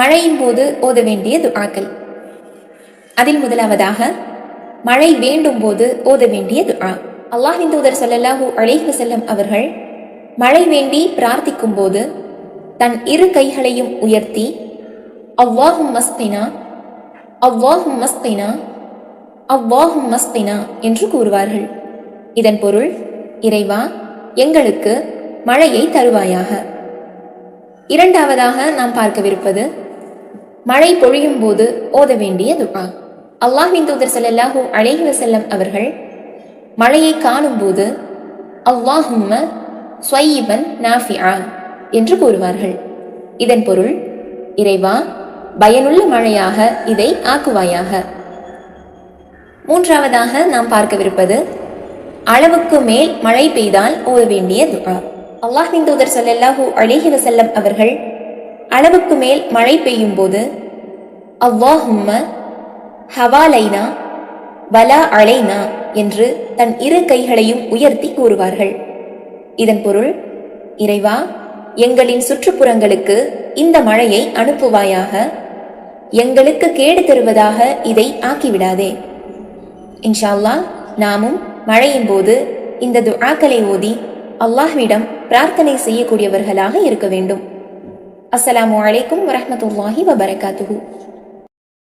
மழையின் போது ஓத வேண்டிய துஆக்கள். அதில் முதலாவதாக மழை வேண்டும் போது ஓத வேண்டிய துஆ. அல்லாஹ்வின் தூதர் ஸல்லல்லாஹு அலைஹி வஸல்லம் அவர்கள் மழை வேண்டி பிரார்த்திக்கும் போது தன் இரு கைகளையும் உயர்த்தி அல்லாஹும்ம ஸ்கினா அல்லாஹும்ம ஸ்கினா அல்லாஹும்ம ஸ்கினா என்று கூறுவார்கள். இதன் பொருள், இறைவா எங்களுக்கு மழையை தருவாயாக. இரண்டாவதாக நாம் பார்க்கவிருப்பது மழை பொழியும் போது ஓத வேண்டிய துஆ. அல்லாஹ்வின் தூதர் ஸல்லல்லாஹு அலைஹி வஸல்லம் அவர்கள் மழையை காணும் போது அல்லாஹும்ம ஸ்வய்யிபன் நாஃபிஆ என்று கூறுவார்கள். இதன் பொருள், இறைவா பயனுள்ள மழையாக இதை ஆக்குவாயாக. மூன்றாவதாக நாம் பார்க்கவிருப்பது அளவுக்கு மேல் மழை பெய்தால் ஓத வேண்டிய துஆ. அல்லாஹ்வின் தூதர் ஸல்லல்லாஹு அலைஹி வஸல்லம் அவர்கள் அளவுக்கு மேல் மழை பெய்யும் போது அல்லாஹும்ம ஹவாலைனா வலா அலைனா என்று தன் இரு கைகளையும் உயர்த்தி கூறுவார்கள். இதன் பொருள், இறைவா எங்களின் சுற்றுப்புறங்களுக்கு இந்த மழையை அனுப்புவாயாக, எங்களுக்கு கேடு தருவதாக இதை ஆக்கிவிடாதே. இன்ஷா அல்லாஹ் நாமும் மழையின் போது இந்த துஆக்களை ஓதி அல்லாஹ்விடம் பிரார்த்தனை செய்யக்கூடியவர்களாக இருக்க வேண்டும். அஸ்ஸலாமு அலைக்கும் வரஹ்மத்துல்லாஹி வபரகாத்துஹு.